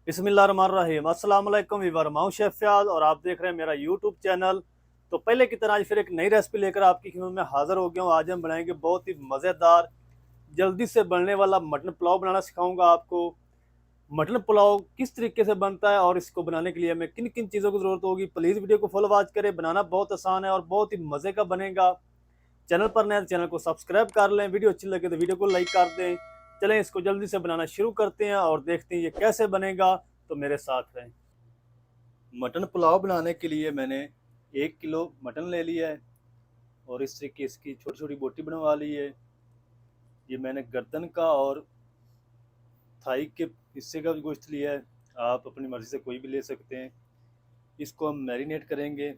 बिस्मिल्लाहिर्रहमानिर्रहीम। अस्सलाम वालेकुम वीवर, मैं हूं शेफ फयाज और आप देख रहे हैं मेरा यूट्यूब चैनल। तो पहले की तरह आज फिर एक नई रेसिपी लेकर आपकी खिदमत में हाजिर हो गया हूं। आज हम बनाएंगे बहुत ही मज़ेदार जल्दी से बनने वाला मटन पुलाव बनाना सिखाऊंगा आपको। मटन पुलाव किस तरीके से बनता है और इसको बनाने के लिए हमें किन किन चीज़ों की ज़रूरत होगी, प्लीज़ वीडियो को फुल वॉच करें। बनाना बहुत आसान है और बहुत ही मज़े का बनेगा। चैनल पर नए तो चैनल को सब्सक्राइब कर लें, वीडियो अच्छी लगे तो वीडियो को लाइक कर दें। चलें इसको जल्दी से बनाना शुरू करते हैं और देखते हैं ये कैसे बनेगा। तो मेरे साथ रहें। मटन पुलाव बनाने के लिए मैंने 1 किलो मटन ले लिया है और इस तरीके इसकी छोटी छोटी बोटी बनवा ली है। ये मैंने गर्दन का और थाई के हिस्से का भी गोश्त लिया है, आप अपनी मर्ज़ी से कोई भी ले सकते हैं। इसको हम मैरिनेट करेंगे।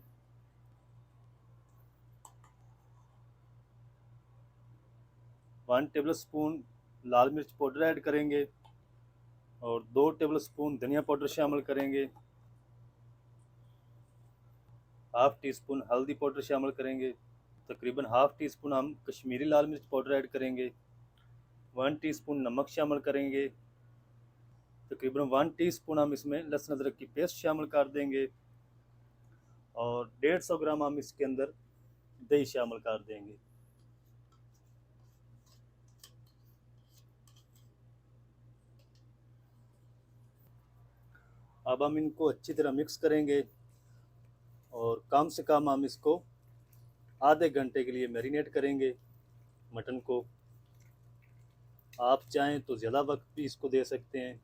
1 टेबल स्पून लाल मिर्च पाउडर ऐड करेंगे और 2 टेबल स्पून धनिया पाउडर शामिल करेंगे। हाफ टी स्पून हल्दी पाउडर शामिल करेंगे। तकरीबन हाफ टी स्पून हम कश्मीरी लाल मिर्च पाउडर ऐड करेंगे। 1 टीस्पून नमक शामिल करेंगे। तकरीबन 1 टीस्पून हम इसमें लहसुन अदरक की पेस्ट शामिल कर देंगे और 150 ग्राम हम इसके अंदर दही शामिल कर देंगे। अब हम इनको अच्छी तरह मिक्स करेंगे और कम से कम हम इसको आधे घंटे के लिए मैरिनेट करेंगे मटन को। आप चाहें तो ज़्यादा वक्त भी इसको दे सकते हैं।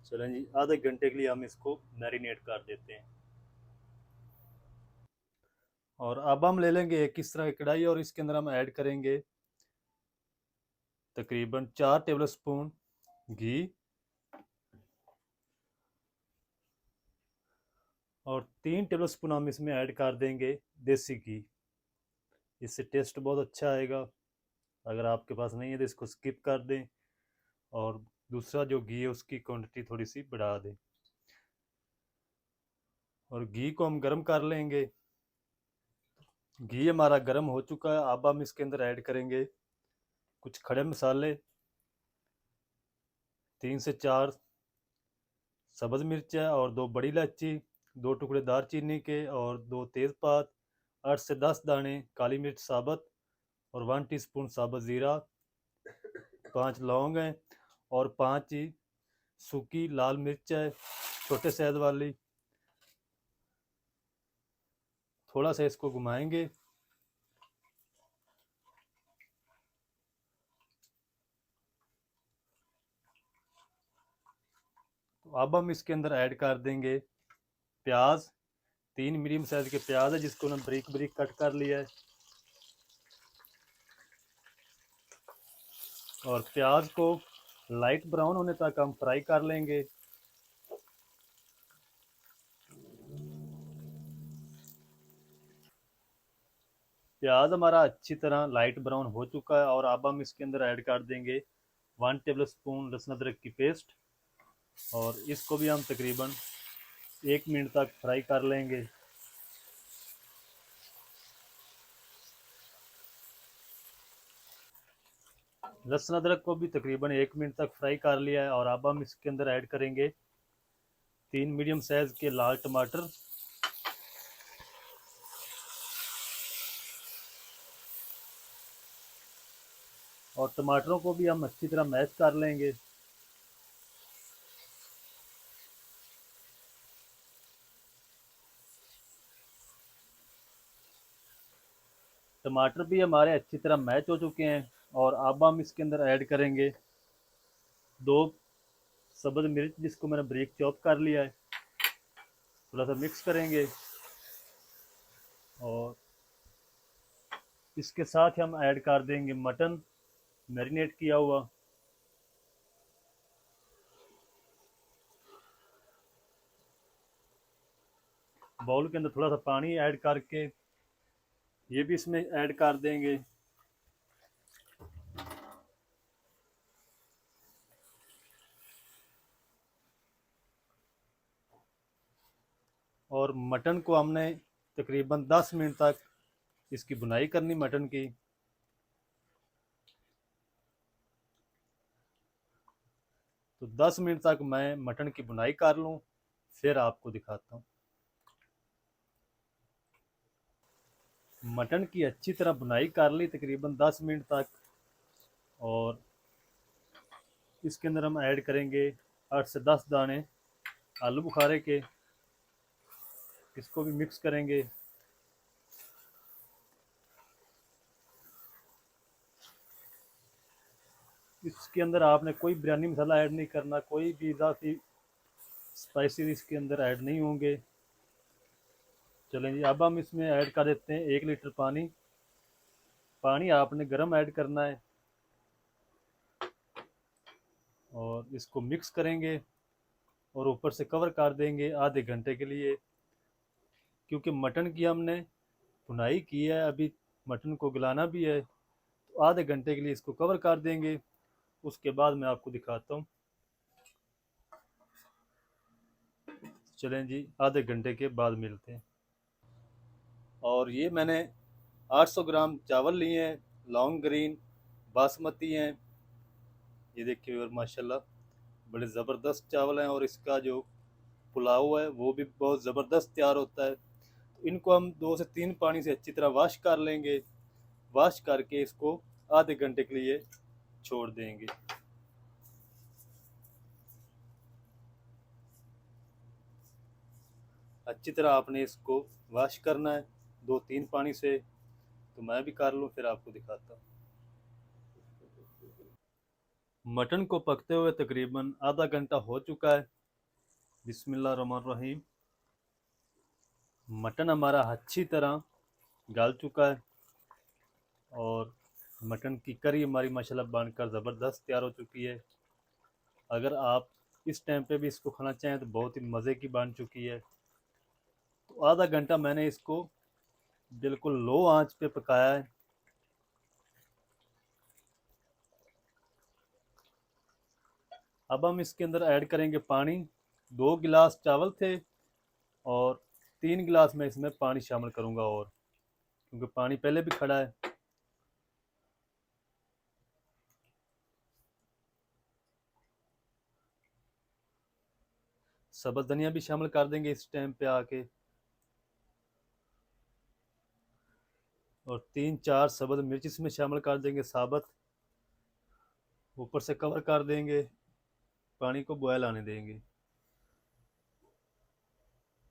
चलें जी, आधे घंटे के लिए हम इसको मैरिनेट कर देते हैं। और अब हम ले लेंगे एक इस तरह की कढ़ाई और इसके अंदर हम ऐड करेंगे तकरीबन 4 टेबल स्पून घी और 3 टेबल स्पून हम इसमें ऐड कर देंगे देसी घी। इससे टेस्ट बहुत अच्छा आएगा। अगर आपके पास नहीं है तो इसको स्किप कर दें और दूसरा जो घी है उसकी क्वांटिटी थोड़ी सी बढ़ा दें। और घी को हम गर्म कर लेंगे। घी हमारा गर्म हो चुका है। अब हम इसके अंदर ऐड करेंगे कुछ खड़े मसाले, 3 से 4 सब्ज़ मिर्च और 2 बड़ी इलायची, 2 टुकड़े दारचीनी के और 2 तेज़पात, 8 से 10 दाने काली मिर्च साबुत और 1 टीस्पून साबुत ज़ीरा, 5 लौंग हैं और 5 ही सूखी लाल मिर्च है छोटे साइज वाली। थोड़ा सा इसको घुमाएंगे। तो अब हम इसके अंदर ऐड कर देंगे प्याज। 3 मीडियम साइज के प्याज है जिसको हमने बारीक बारीक कट कर लिया है। और प्याज को लाइट ब्राउन होने तक हम फ्राई कर लेंगे। प्याज हमारा अच्छी तरह लाइट ब्राउन हो चुका है और अब हम इसके अंदर ऐड कर देंगे 1 टेबल स्पून लहसुन अदरक की पेस्ट और इसको भी हम तकरीबन 1 मिनट तक फ्राई कर लेंगे। लहसुन अदरक को भी तकरीबन 1 मिनट तक फ्राई कर लिया है और अब हम इसके अंदर ऐड करेंगे 3 मीडियम साइज के लाल टमाटर और टमाटरों को भी हम अच्छी तरह मैश कर लेंगे। टमाटर भी हमारे अच्छी तरह मैच हो चुके हैं और अब हम इसके अंदर ऐड करेंगे 2 सब्ज़ मिर्च जिसको मैंने बारीक चॉप कर लिया है। थोड़ा सा मिक्स करेंगे और इसके साथ हम ऐड कर देंगे मटन मैरिनेट किया हुआ। बाउल के अंदर थोड़ा सा पानी ऐड करके ये भी इसमें ऐड कर देंगे। और मटन को हमने तकरीबन 10 मिनट तक इसकी बुनाई करनी मटन की। तो 10 मिनट तक मैं मटन की बुनाई कर लूँ, फिर आपको दिखाता हूँ। मटन की अच्छी तरह बुनाई कर ली तकरीबन 10 मिनट तक, और इसके अंदर हम ऐड करेंगे 8 से 10 दाने आलू बुखारे के। इसको भी मिक्स करेंगे। इसके अंदर आपने कोई बिरयानी मसाला ऐड नहीं करना, कोई भी इजाफी स्पाइसेस इसके अंदर ऐड नहीं होंगे। चलें जी, अब हम इसमें ऐड कर देते हैं 1 लीटर पानी। पानी आपने गर्म ऐड करना है और इसको मिक्स करेंगे और ऊपर से कवर कर देंगे आधे घंटे के लिए, क्योंकि मटन की हमने भुनाई की है, अभी मटन को गलाना भी है। तो आधे घंटे के लिए इसको कवर कर देंगे। उसके बाद मैं आपको दिखाता हूँ। चलें जी, आधे घंटे के बाद मिलते हैं। और ये मैंने 800 ग्राम चावल लिए हैं, लॉन्ग ग्रीन बासमती हैं। ये देखिए, और माशाल्लाह बड़े ज़बरदस्त चावल हैं, और इसका जो पुलाव है वो भी बहुत ज़बरदस्त तैयार होता है। तो इनको हम 2 से 3 पानी से अच्छी तरह वॉश कर लेंगे। वॉश करके इसको आधे घंटे के लिए छोड़ देंगे। अच्छी तरह आपने इसको वॉश करना है 2-3 पानी से। तो मैं भी कर लूँ, फिर आपको दिखाता हूँ। मटन को पकते हुए तकरीबन आधा घंटा हो चुका है। बिस्मिल्लाहिर्रहमानिर्रहीम। मटन हमारा अच्छी तरह गल चुका है, और मटन की करी हमारी माशाल्लाह बनकर ज़बरदस्त तैयार हो चुकी है। अगर आप इस टाइम पे भी इसको खाना चाहें तो बहुत ही मज़े की बन चुकी है। तो आधा घंटा मैंने इसको बिल्कुल लो आंच पे पकाया है। अब हम इसके अंदर ऐड करेंगे पानी। 2 गिलास चावल थे और 3 गिलास मैं इसमें पानी शामिल करूंगा, और क्योंकि पानी पहले भी खड़ा है। सब्ज़ धनिया भी शामिल कर देंगे इस टाइम पे आके, और 3-4 सब्ज़ मिर्च इसमें शामिल कर देंगे साबुत। ऊपर से कवर कर देंगे, पानी को बॉयल आने देंगे।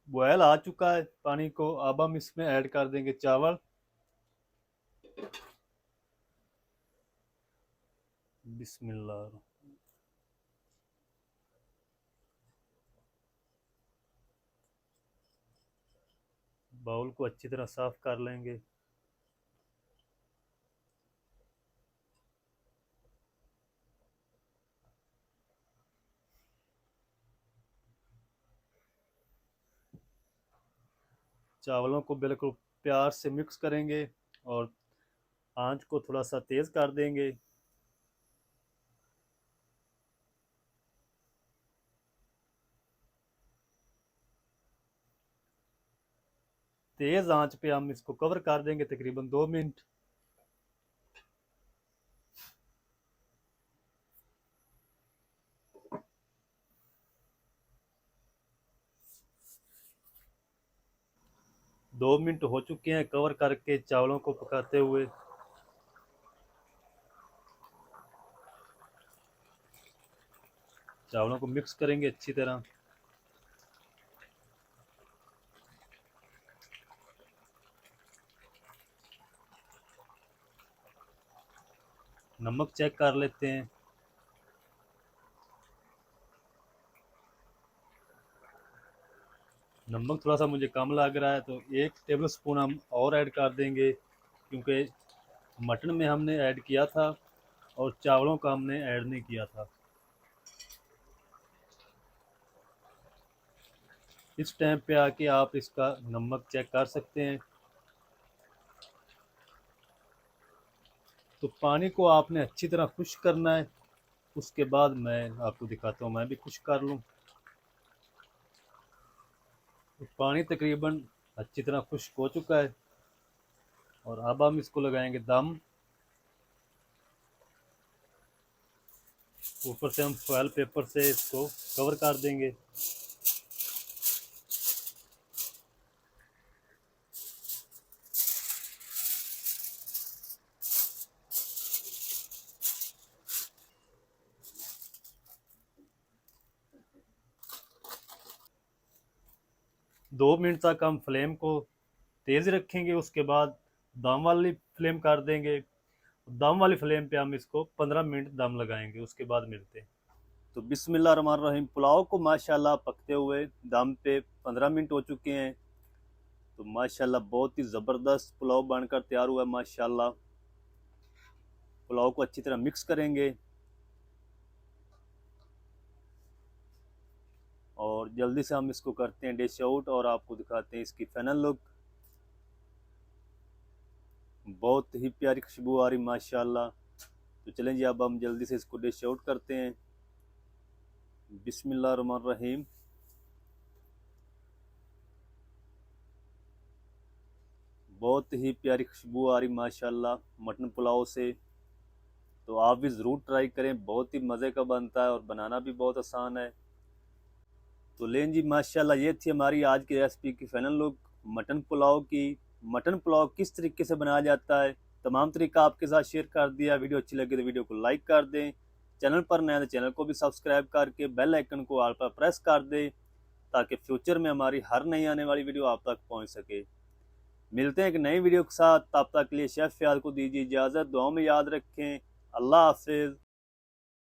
बॉयल आ चुका है पानी को, अब हम इसमें ऐड कर देंगे चावल। बिस्मिल्लाह। बाउल को अच्छी तरह साफ कर लेंगे। चावलों को बिल्कुल प्यार से मिक्स करेंगे और आंच को थोड़ा सा तेज़ कर देंगे। तेज़ आंच पे हम इसको कवर कर देंगे तकरीबन 2 मिनट। दो मिनट हो चुके हैं कवर करके चावलों को पकाते हुए। चावलों को मिक्स करेंगे अच्छी तरह। नमक चेक कर लेते हैं। नमक थोड़ा सा मुझे कम लग रहा है, तो 1 टेबल स्पून हम और ऐड कर देंगे, क्योंकि मटन में हमने ऐड किया था और चावलों का हमने ऐड नहीं किया था। इस टाइम पे आके आप इसका नमक चेक कर सकते हैं। तो पानी को आपने अच्छी तरह खुश्क करना है। उसके बाद मैं आपको दिखाता हूँ, मैं भी खुश्क कर लूँ। तो पानी तकरीबन अच्छी तरह खुश्क हो चुका है और अब हम इसको लगाएंगे दम। ऊपर से हम फॉयल पेपर से इसको कवर कर देंगे। दो मिनट तक हम फ्लेम को तेज़ रखेंगे, उसके बाद दम वाली फ्लेम कर देंगे। दम वाली फ्लेम पे हम इसको 15 मिनट दम लगाएंगे, उसके बाद मिलते हैं। तो बिस्मिल्लाह रहमान रहीम, पुलाव को माशाल्लाह पकते हुए दम पे 15 मिनट हो चुके हैं। तो माशाल्लाह बहुत ही ज़बरदस्त पुलाव बनकर तैयार हुआ है माशाल्लाह। पुलाव को अच्छी तरह मिक्स करेंगे और जल्दी से हम इसको करते हैं डिश आउट और आपको दिखाते हैं इसकी फाइनल लुक। बहुत ही प्यारी खुशबू आ रही माशाल्लाह। तो चलें जी, अब हम जल्दी से इसको डिश आउट करते हैं। बिस्मिल्लाह रहमान रहीम। बहुत ही प्यारी खुशबू आ रही माशाल्लाह मटन पुलाव से। तो आप भी ज़रूर ट्राई करें, बहुत ही मज़े का बनता है और बनाना भी बहुत आसान है। तो लें जी माशाल्लाह, ये थी हमारी आज की रेसिपी की फाइनल लुक मटन पुलाव की। मटन पुलाव किस तरीके से बनाया जाता है तमाम तरीका आपके साथ शेयर कर दिया। वीडियो अच्छी लगी तो वीडियो को लाइक कर दें, चैनल पर नया तो चैनल को भी सब्सक्राइब करके बेल आइकन को ऑल पर प्रेस कर दें ताकि फ्यूचर में हमारी हर नई आने वाली वीडियो आप तक पहुँच सके। मिलते हैं एक नई वीडियो के साथ, तब तक के लिए शेफ फयाद को दीजिए इजाज़त। दुआ में याद रखें। अल्लाह हाफिज़।